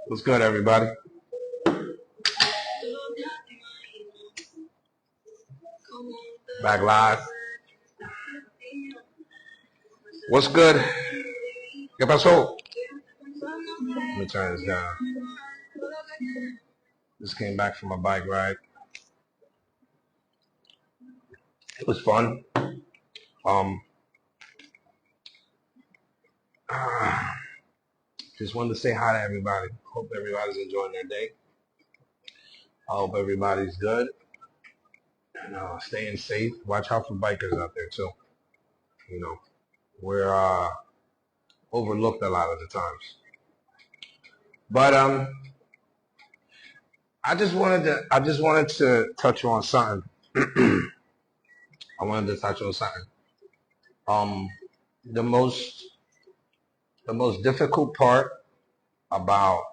What's good, everybody? Back live. What's good? ¿Qué pasó? Let me turn this down. Just came back from a bike ride. It was fun. Um, just wanted to say hi to everybody. Hope everybody's enjoying their day. I hope everybody's good and staying safe. Watch out for bikers out there too. You know, we're overlooked a lot of the times. But I just wanted to touch on something. I wanted to touch on something. Um, the most difficult part about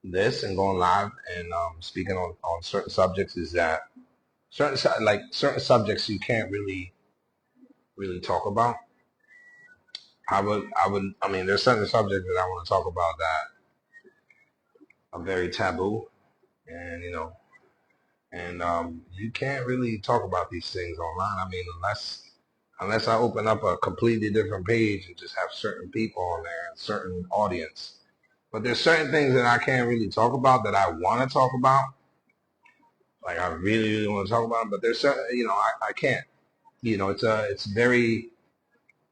this and going live and speaking on certain subjects is that certain subjects you can't really talk about. I mean, there's certain subjects that I want to talk about that are very taboo, and you can't really talk about these things online. I mean, unless I open up a completely different page and just have certain people on there and certain audience. But there's certain things that I can't really talk about that I want to talk about. Like I really want to talk about them, but there's certain, I can't.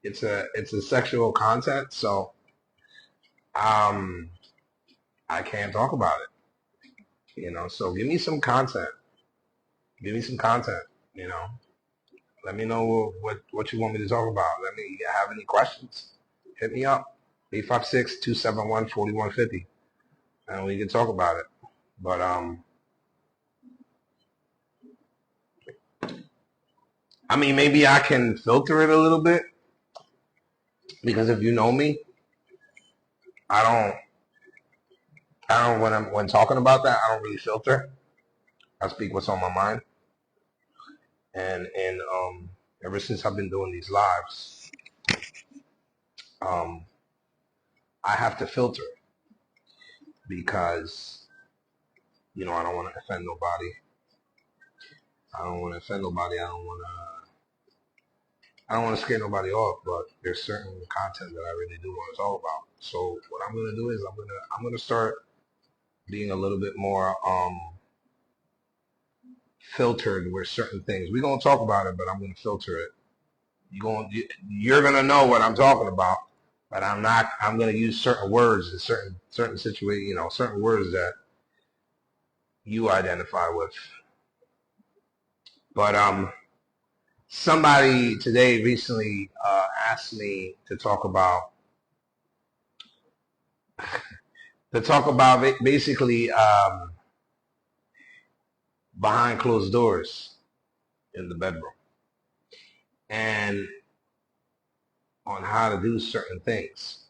It's a sexual content, so um, I can't talk about it. So give me some content. Give me some content. You know, let me know what you want me to talk about. Let me have any questions. Hit me up. 856-271-4150, and we can talk about it. But I mean, maybe I can filter it a little bit because if you know me, I don't. I don't when talking about that, I don't really filter. I speak what's on my mind, and ever since I've been doing these lives, um, I have to filter because I don't want to offend nobody. I don't want to offend nobody. I don't want to scare nobody off. But there's certain content that I really do want to talk about. So what I'm gonna do is I'm gonna start being a little bit more filtered with certain things. We're gonna talk about it, but I'm gonna filter it. You're gonna know what I'm talking about, but I'm not. I'm gonna use certain words in certain situations. Certain words that you identify with. But somebody today recently asked me to talk about basically behind closed doors in the bedroom and on how to do certain things.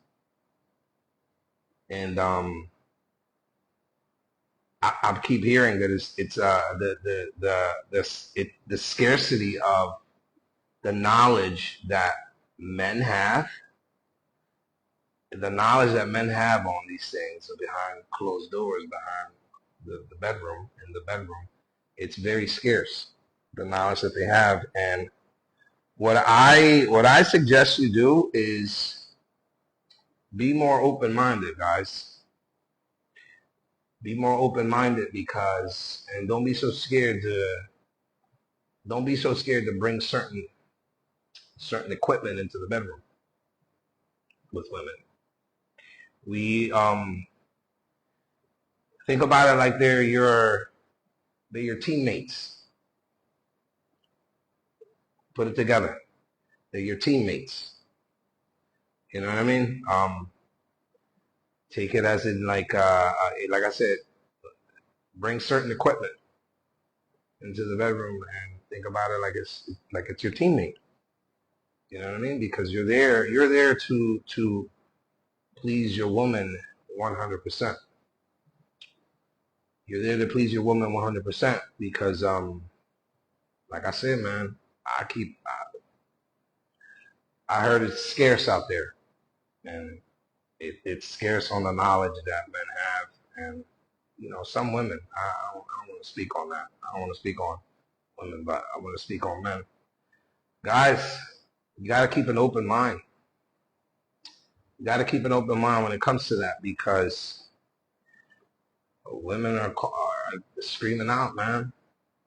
And I keep hearing that it's the scarcity of the knowledge that men have, on these things behind closed doors, behind the bedroom, in the bedroom. It's very scarce, the knowledge that they have. And what I suggest you do is be more open-minded, guys. Be more open-minded and don't be so scared to bring certain equipment into the bedroom with women. We think about it like they're your teammates. Put it together. They're your teammates. You know what I mean? Take it as in like I said, bring certain equipment into the bedroom and think about it like it's your teammate. You know what I mean? Because you're there to please your woman 100%. You're there to please your woman 100% because like I said, man, I heard it's scarce out there, and it's scarce on the knowledge that men have, And some women. I don't want to speak on that. I don't want to speak on women, but I want to speak on men. Guys, you got to keep an open mind. You got to keep an open mind when it comes to that, because women are screaming out, man.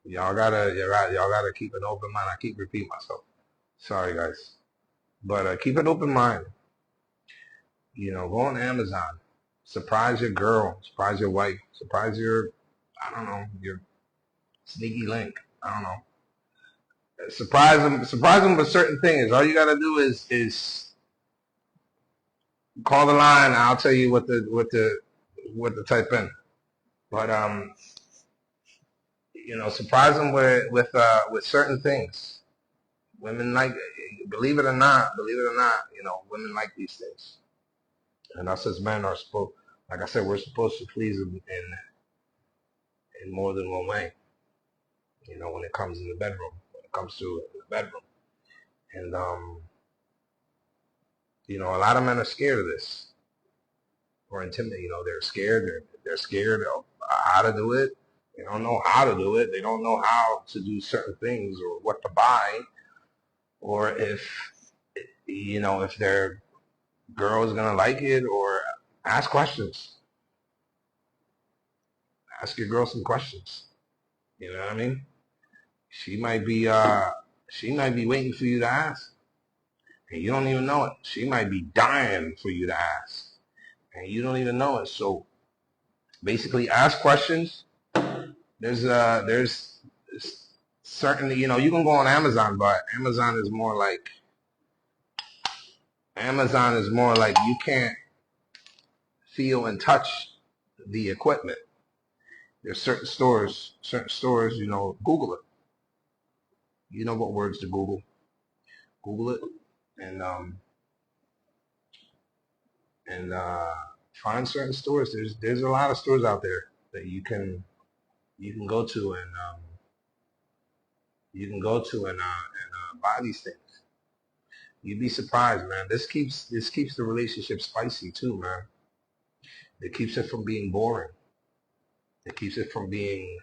Y'all gotta keep an open mind. I keep repeating myself. Sorry, guys, but keep an open mind. Go on Amazon. Surprise your girl. Surprise your wife. Surprise I don't know, your sneaky link. I don't know. Surprise them with certain things. All you gotta do is call the line. I'll tell you what to type in. But surprise them with certain things. Women like, believe it or not, women like these things. And us as men are supposed, like I said, we're supposed to please them in more than one way. When it comes to the bedroom, and a lot of men are scared of this, or intimidated. They're scared. They're scared of how to do it. They don't know how to do it. They don't know how to do certain things, or what to buy, or if their girl is gonna like it, or ask questions. Ask your girl some questions. You know what I mean? She might be waiting for you to ask, and you don't even know it. She might be dying for you to ask, and you don't even know it. So basically, ask questions. There's certainly, you can go on Amazon, but Amazon is more like you can't feel and touch the equipment. There's certain stores, Google it. You know what words to Google. Google it, and find certain stores. There's a lot of stores out there that you can go to, and buy these things. You'd be surprised, man. This keeps the relationship spicy too, man. It keeps it from being boring. It keeps it from being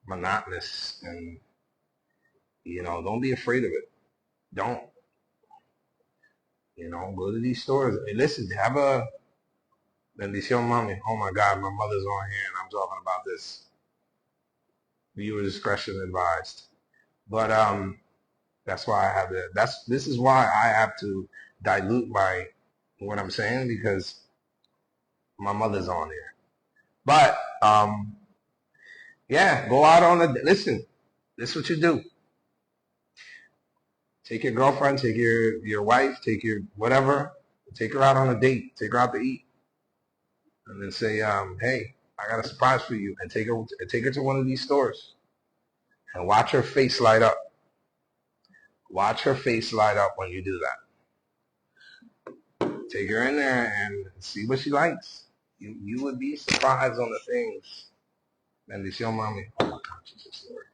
monotonous, and don't be afraid of it. Don't. Go to these stores. And listen, have a bendición, mommy. Oh my God, my mother's on here, and I'm talking about this. Viewer discretion advised. But that's why I have to. This is why I have to dilute what I'm saying, because my mother's on here. But yeah, go out on listen. This is what you do. Take your girlfriend, take your wife, take your whatever, take her out on a date, take her out to eat, and then say, hey, I got a surprise for you, and take her to one of these stores, and watch her face light up. Watch her face light up when you do that. Take her in there and see what she likes. You would be surprised on the things. Bendición, mommy. Oh my God, Jesus Lord.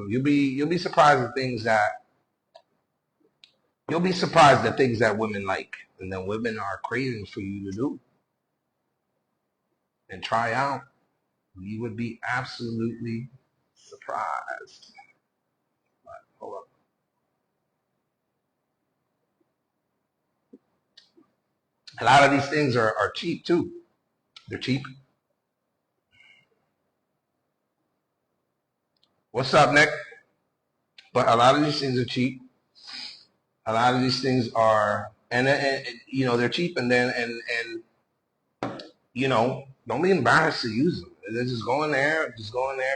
You'll be surprised at things that women like, and that women are craving for you to do and try out. You would be absolutely surprised. But, hold up. A lot of these things are cheap too. They're cheap. What's up, Nick? But a lot of these things are cheap. A lot of these things are, and they're cheap, and don't be embarrassed to use them. Just go in there,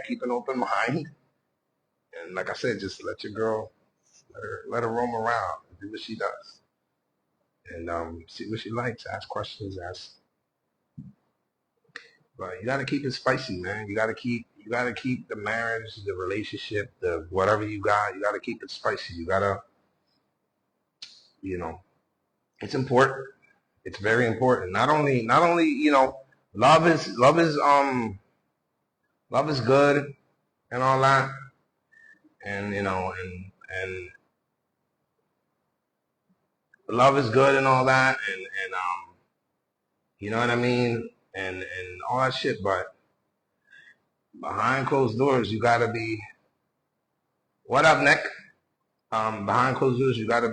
keep an open mind, and like I said, just let your girl, let her roam around, and do what she does, and see what she likes. Ask questions, but you gotta keep it spicy, man. You gotta keep the marriage, the relationship, the whatever you got. You gotta keep it spicy. You gotta, it's important. It's very important. Not only, love is good and all that, and love is good and all that, and you know what I mean. and all that shit. But behind closed doors, you gotta be. What up, Nick? Behind closed doors, you gotta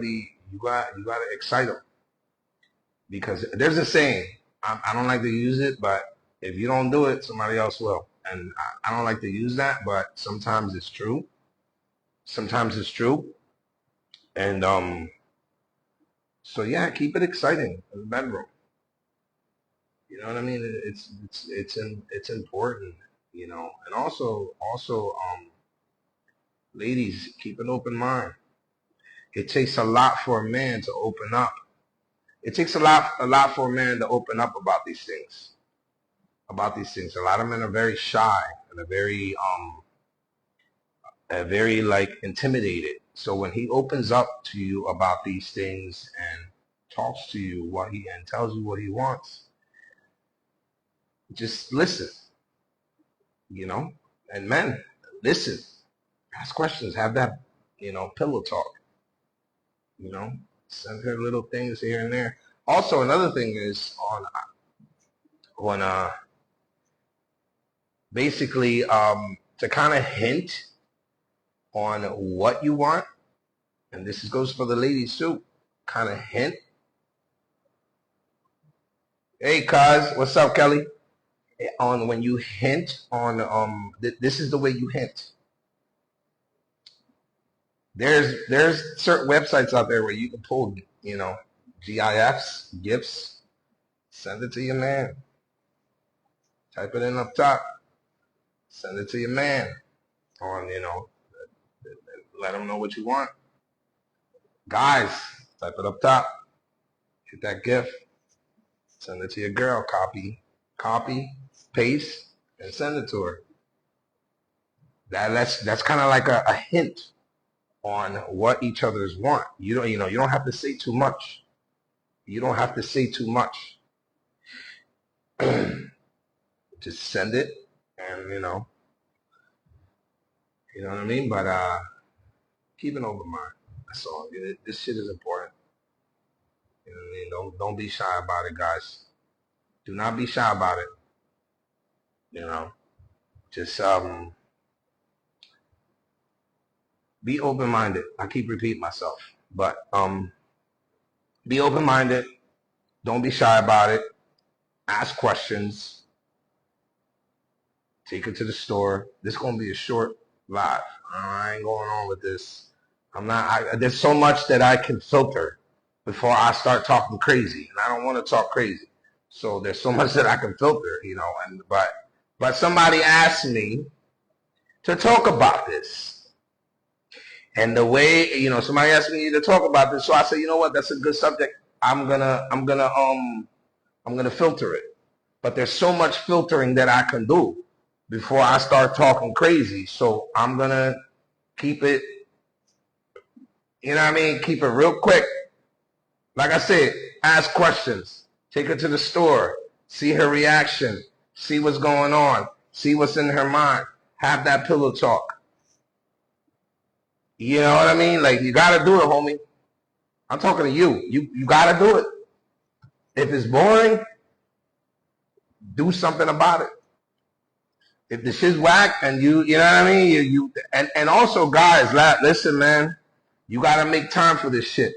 excite them, because there's a saying. I don't like to use it, but if you don't do it, somebody else will. And I don't like to use that, but sometimes it's true. Sometimes it's true. And so yeah, keep it exciting in the bedroom. You know what I mean? It's important, you know. And also ladies, keep an open mind. It takes a lot for a man to open up. It takes a lot for a man to open up about these things. About these things. A lot of men are very shy and are very like intimidated. So when he opens up to you about these things and talks to you and tells you what he wants, just listen, you know. And men, listen, ask questions, have that, you know, pillow talk, you know, send her little things here and there. Also, another thing is on basically to kind of hint on what you want, and this goes for the ladies too. Kind of hint. Hey, cuz, what's up, Kelly? On when you hint on this is the way you hint. There's certain websites out there where you can pull, you know, GIFs, GIFs, send it to your man. Type it in up top. Send it to your man on, you know, let him know what you want. Guys, type it up top. Hit that GIF. Send it to your girl. Copy, paste, and send it to her. That's kind of like a hint on what each other's want. You don't have to say too much. You don't have to say too much. Just send it, and you know what I mean. But keep an open mind. That's all. This shit is important. You know what I mean? Don't be shy about it, guys. Do not be shy about it. You know, just be open-minded. I keep repeating myself, but be open-minded. Don't be shy about it. Ask questions. Take it to the store. This is gonna be a short live. I ain't going on with this. There's so much that I can filter before I start talking crazy, and I don't want to talk crazy. So there's so much that I can filter, you know. But somebody asked me to talk about this, and the way, you know, somebody asked me to talk about this, so I said, you know what, that's a good subject. I'm gonna filter it. But there's so much filtering that I can do before I start talking crazy. So I'm gonna keep it, you know what I mean? Keep it real quick. Like I said, ask questions. Take her to the store. See her reaction. See what's going on. See what's in her mind. Have that pillow talk. You know what I mean? Like, you gotta do it, homie. I'm talking to you. You gotta do it. If it's boring, do something about it. If the shit's whack and you know what I mean? And also, guys, listen, man. You gotta make time for this shit.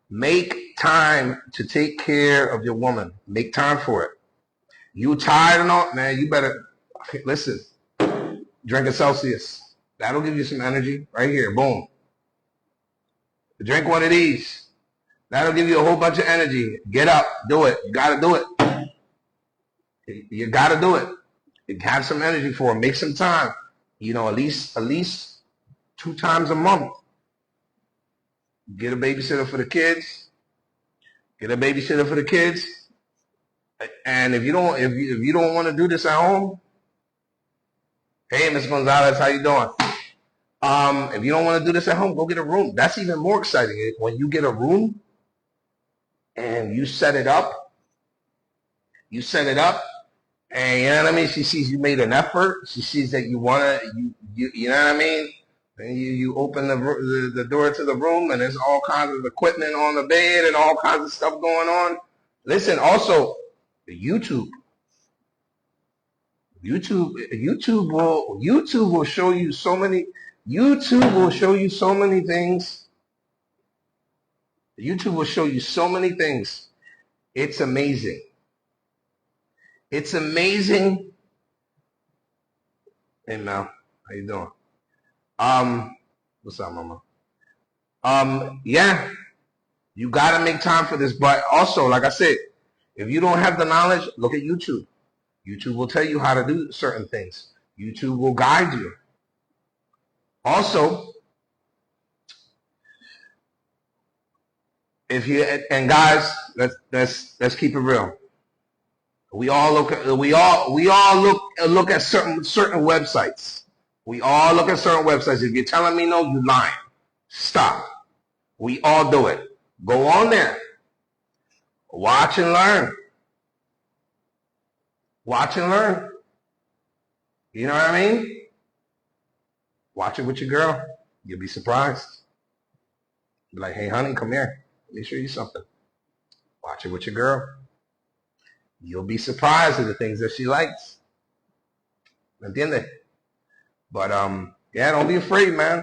Make time to take care of your woman. Make time for it. You tired or not, man, you better, listen, drink a Celsius. That'll give you some energy right here. Boom. Drink one of these. That'll give you a whole bunch of energy. Get up. Do it. You got to do it. You got to do it. Have some energy for it. Make some time. You know, at least 2 times a month. Get a babysitter for the kids. Get a babysitter for the kids. And if you don't want to do this at home, hey, Ms. Gonzalez, how you doing? If you don't want to do this at home, go get a room. That's even more exciting. When you get a room and you set it up, and you know what I mean? She sees you made an effort. She sees that you want to, you know what I mean? And you open the door to the room, and there's all kinds of equipment on the bed and all kinds of stuff going on. Listen, also, the YouTube. YouTube will show you so many. YouTube will show you so many things. YouTube will show you so many things. It's amazing. It's amazing. Hey Mel, how you doing? What's up, Mama? Yeah, you gotta make time for this. But also, like I said, if you don't have the knowledge, look at YouTube. YouTube will tell you how to do certain things. YouTube will guide you. Also, if you and guys, let's keep it real. We all look at certain websites. We all look at certain websites. If you're telling me no, you lying. Stop. We all do it. Go on there. Watch and learn. Watch and learn. You know what I mean? Watch it with your girl. You'll be surprised. Be like, hey, honey, come here. Let me show you something. Watch it with your girl. You'll be surprised at the things that she likes. ¿Entiendes? But yeah, don't be afraid, man.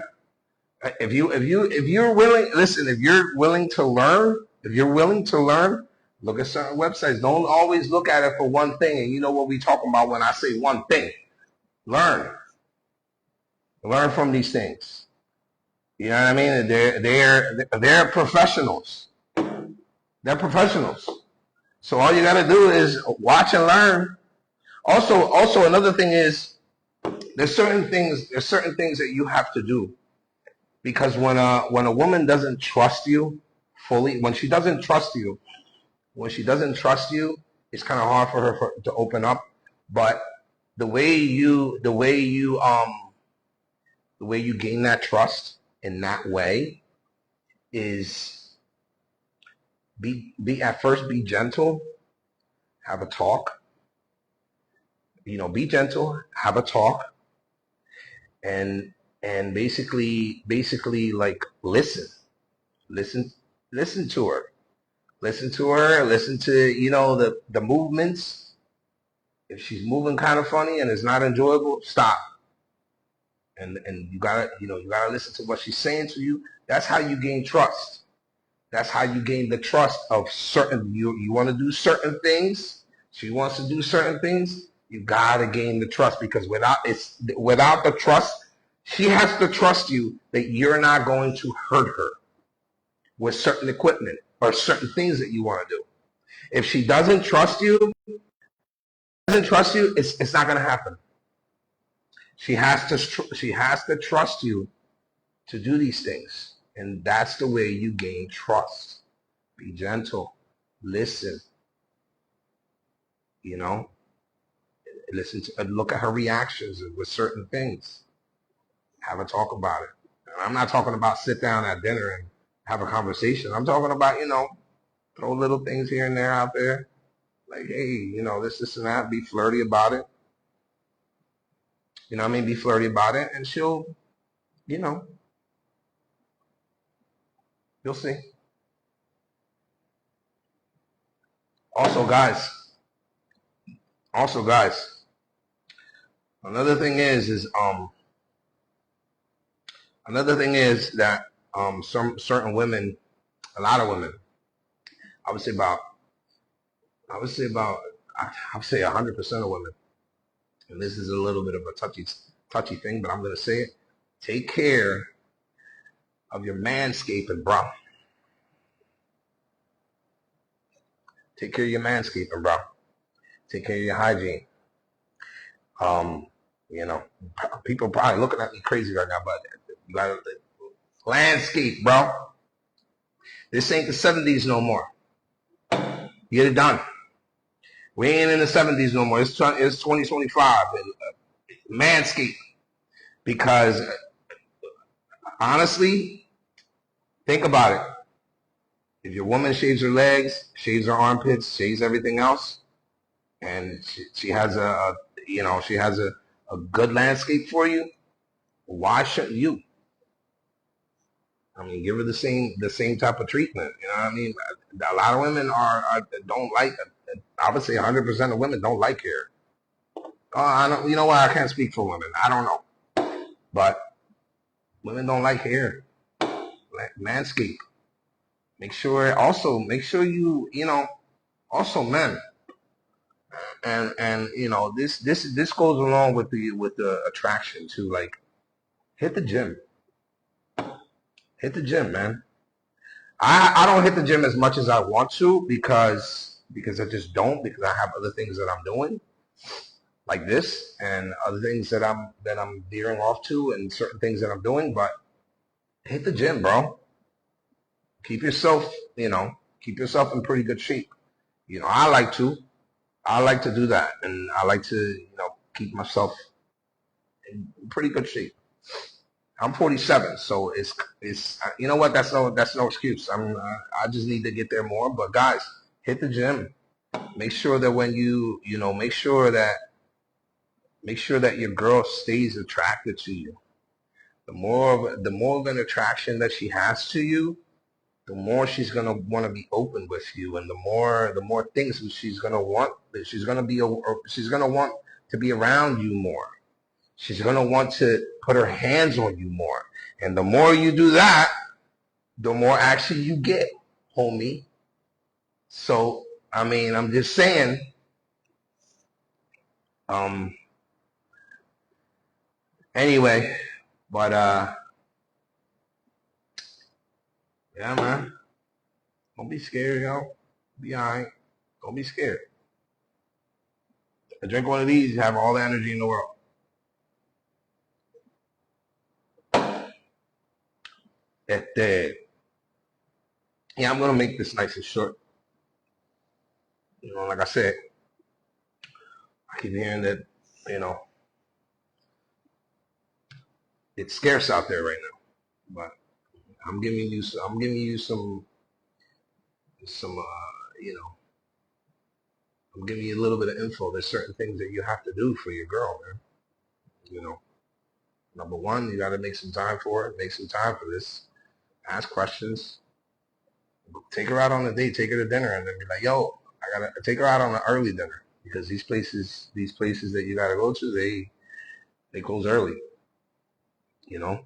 If you're willing, listen, if you're willing to learn, look at certain websites. Don't always look at it for one thing. And you know what we talking about when I say one thing. Learn. Learn from these things. You know what I mean? They're professionals. They're professionals. So all you gotta do is watch and learn. Also another thing is there's certain things that you have to do. Because when a woman doesn't trust you fully, when she doesn't trust you, it's kind of hard for her to open up. But the way you gain that trust in that way is be gentle, have a talk. Be gentle, have a talk, and basically like listen to her. Listen to the movements. If she's moving kind of funny and it's not enjoyable, stop. And you gotta listen to what she's saying to you. That's how you gain trust. That's how you gain the trust of certain. You want to do certain things. She wants to do certain things. You gotta gain the trust, because without the trust, she has to trust you that you're not going to hurt her with certain equipment or certain things that you want to do. If she doesn't trust you, it's not going to happen. She has to trust you to do these things, and that's the way you gain trust. Be gentle, listen. Listen to, look at her reactions with certain things. Have a talk about it. And I'm not talking about sit down at dinner and have a conversation. I'm talking about, throw little things here and there out there. Like, hey, this and that. Be flirty about it. You know what I mean? Be flirty about it, and she'll, you'll see. Also, guys, another thing is that some certain women, a lot of women, I would say 100% of women, and this is a little bit of a touchy thing, but I'm gonna say it. Take care of your manscaping, bro. Take care of your manscaping, bro. Take care of your hygiene. People probably looking at me crazy right now, but you gotta landscape, bro. This ain't the 70s no more. Get it done. We ain't in the 70s no more. It's 2025. Manscape. Because honestly, think about it. If your woman shaves her legs, shaves her armpits, shaves everything else, and she has a good landscape for you, why shouldn't you? I mean, give her the same type of treatment. You know what I mean? A lot of women don't like. I would say 100% of women don't like hair. I don't. You know what? I can't speak for women. I don't know, but women don't like hair. Manscape. Make sure. Also, make sure you know. Also, men. And you know this goes along with the attraction too. Like hit the gym. Hit the gym, man. I don't hit the gym as much as I want to because I just don't because I have other things that I'm doing like this and other things that I'm veering off to and certain things that I'm doing. But hit the gym, bro. Keep yourself, keep yourself in pretty good shape. I like to do that, and I like to keep myself in pretty good shape. I'm 47, so it's you know what? That's no excuse. I just need to get there more. But guys, hit the gym. Make sure that when make sure that your girl stays attracted to you. The more of an attraction that she has to you, the more she's gonna want to be open with you, and the more things she's gonna want. She's gonna want to be around you more. She's going to want to put her hands on you more. And the more you do that, the more action you get, homie. So, I mean, I'm just saying, um, anyway, but, yeah, man, don't be scared, yo. Be all right. Don't be scared. Drink one of these, you have all the energy in the world. Yeah, I'm going to make this nice and short. Like I said, I keep hearing that, you know, it's scarce out there right now. But I'm giving you some, I'm giving you a little bit of info. There's certain things that you have to do for your girl, man. Number one, you got to make some time for it. Make some time for this. Ask questions. Take her out on a date. Take her to dinner, and then be like, "Yo, I gotta take her out on an early dinner because these places that you gotta go to, they close early. You're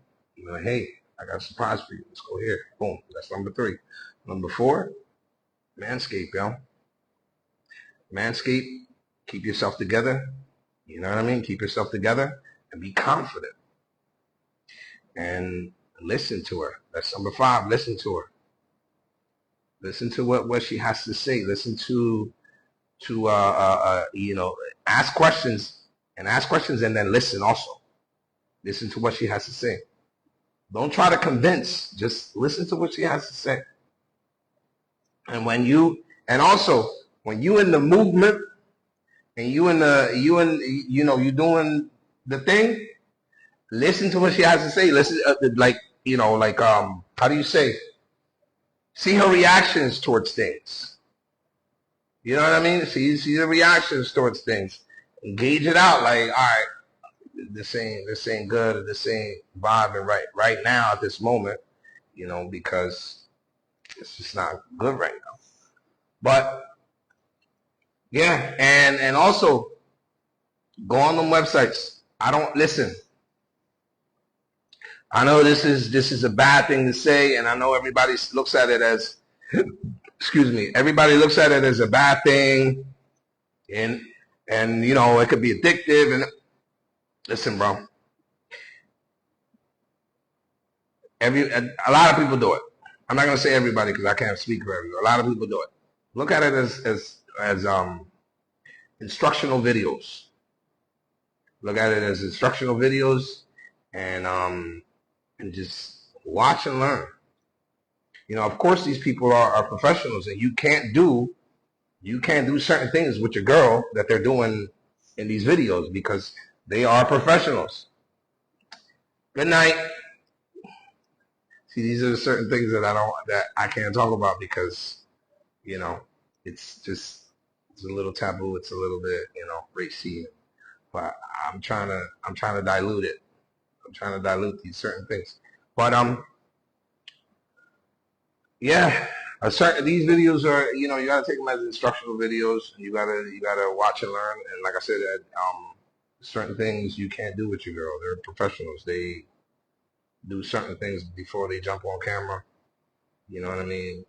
like, hey, I got a surprise for you. Let's go here. Boom. That's number 3. Number 4, Manscaped, yo. Manscaped. Keep yourself together. You know what I mean? Keep yourself together and be confident. And listen to her. That's number 5. Listen to her. Listen to what she has to say. Listen to ask questions and then listen also. Listen to what she has to say. Don't try to convince. Just listen to what she has to say. And when you in the movement and you doing the thing, listen to what she has to say. Listen, how do you say? See her reactions towards things. You know what I mean? See the reactions towards things. Engage it out. Like, all right, this ain't good, or this ain't vibing right now at this moment. Because it's just not good right now. But yeah, and also go on them websites. I don't listen. I know this is a bad thing to say, and I know everybody looks at it as excuse me. Everybody looks at it as a bad thing, and it could be addictive. And listen, bro, a lot of people do it. I'm not gonna say everybody because I can't speak for everybody. A lot of people do it. Look at it as instructional videos. Look at it as instructional videos, and just watch and learn. Of course, these people are professionals, and you can't do certain things with your girl that they're doing in these videos because they are professionals. Good night. See, these are certain things that I can't talk about because it's a little taboo. It's a little bit racy, but I'm trying to dilute it. I'm trying to dilute these certain things, but yeah, these videos are, you gotta take them as instructional videos. You gotta watch and learn. And like I said, certain things you can't do with your girl. They're professionals. They do certain things before they jump on camera. You know what I mean?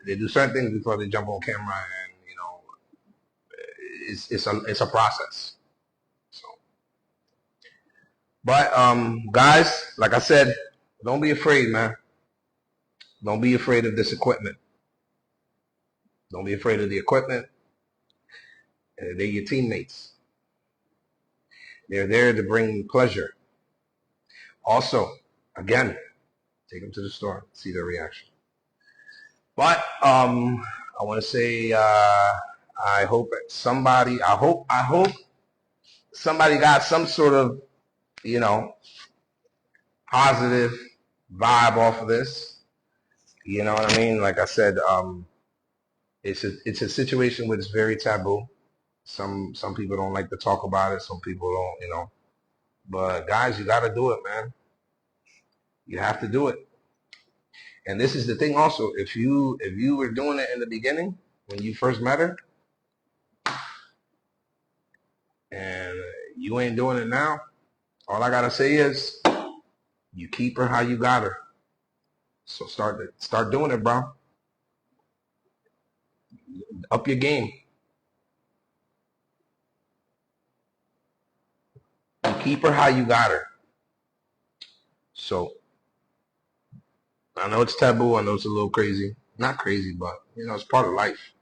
They do certain things before they jump on camera, and it's a process. So, but guys, like I said, don't be afraid, man. Don't be afraid of this equipment. Don't be afraid of the equipment. They're your teammates. They're there to bring pleasure. Also, again, take them to the store, see their reaction. But I want to say I hope somebody got some sort of positive vibe off of this. You know what I mean? Like I said, it's a situation where it's very taboo. Some people don't like to talk about it. Some people don't, But guys, you got to do it, man. You have to do it. And this is the thing also. If you were doing it in the beginning when you first met her, and you ain't doing it now, all I gotta say is you keep her how you got her. So start doing it, bro. Up your game. You keep her how you got her. So I know it's taboo. I know it's a little crazy. Not crazy, but it's part of life.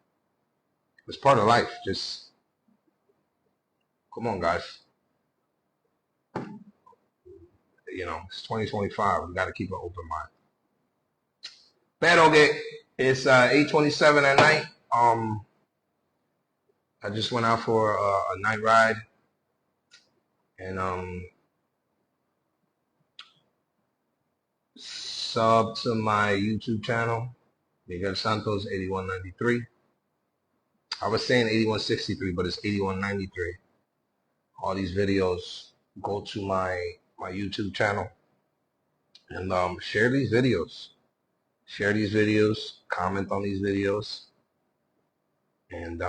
It's part of life. Just come on, guys. It's 2025. We got to keep an open mind. Pero okay, it's 8:27 at night. I just went out for a night ride, and sub to my YouTube channel, Miguel Santos 8193. I was saying 8163, but it's 8193. All these videos, go to my YouTube channel and share these videos. Share these videos, comment on these videos, and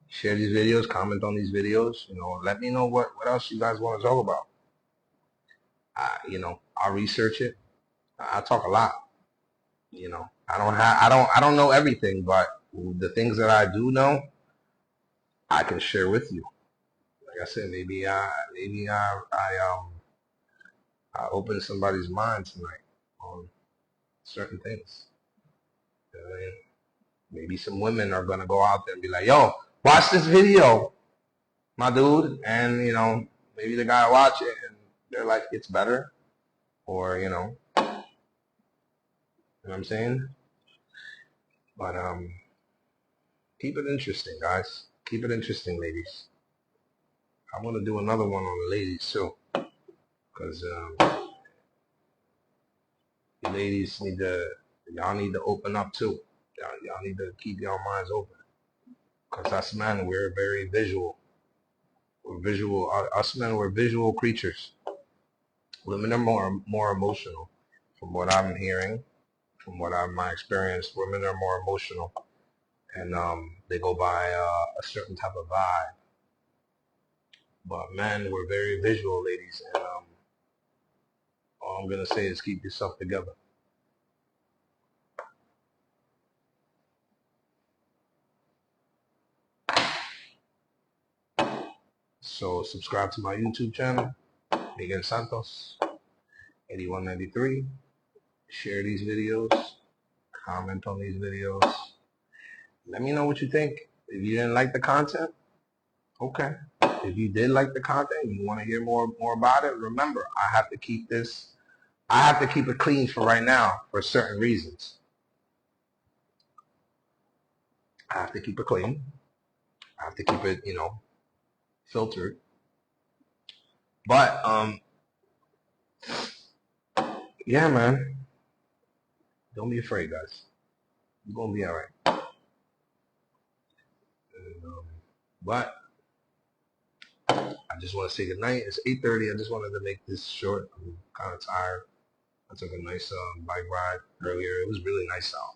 share these videos, comment on these videos. Let me know what else you guys want to talk about. I'll research it. I talk a lot. I don't know everything, but the things that I do know, I can share with you. Like I said, maybe I open somebody's mind tonight on certain things. Maybe some women are gonna go out there and be like, "Yo, watch this video, my dude," and maybe the guy watch it and they're like, "It's better," or you know what I'm saying? But keep it interesting, guys. Keep it interesting, ladies. I want to do another one on the ladies too, because the ladies y'all need to open up too. Y'all need to keep y'all minds open, because us men, we're very visual. We're visual. Us men, we're visual creatures. Women are more emotional, from what I'm hearing, from my experience. Women are more emotional, and they go by a certain type of vibe. But men, we're very visual, ladies, and all I'm gonna say is keep yourself together. So subscribe to my YouTube channel, Miguel Santos 8193. Share these videos, comment on these videos. Let me know what you think. If you didn't like the content, okay. If you did like the content, you want to hear more about it, remember, I have to keep it clean for right now for certain reasons. I have to keep it clean. I have to keep it, filtered. But yeah, man. Don't be afraid, guys. You're gonna be all right. But I just want to say good night. It's 8:30. I just wanted to make this short. I'm kind of tired. I took a nice bike ride earlier. It was really nice out.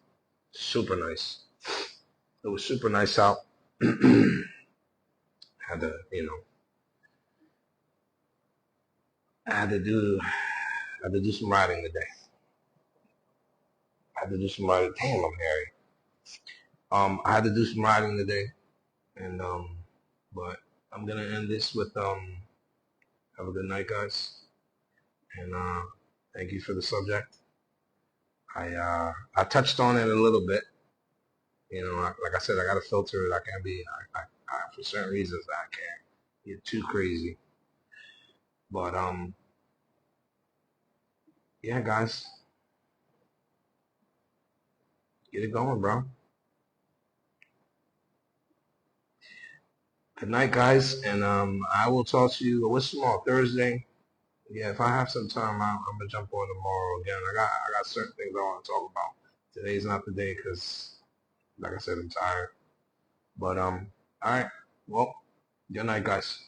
Super nice. It was super nice out. Had to, I had to do some writing today. I had to do some writing. Damn, I'm hairy. I had to do some writing today, and but I'm gonna end this with have a good night, guys, and thank you for the subject. I touched on it a little bit. You know, like I said, I got to filter it. I can't be, for certain reasons, I can't get too crazy. But yeah, guys, get it going, bro. Good night, guys, and I will talk to you. What's tomorrow? Thursday. Yeah, if I have some time, I'm gonna jump on tomorrow again. I got certain things I want to talk about. Today's not the day because, like I said, I'm tired. But all right. Well, good night, guys.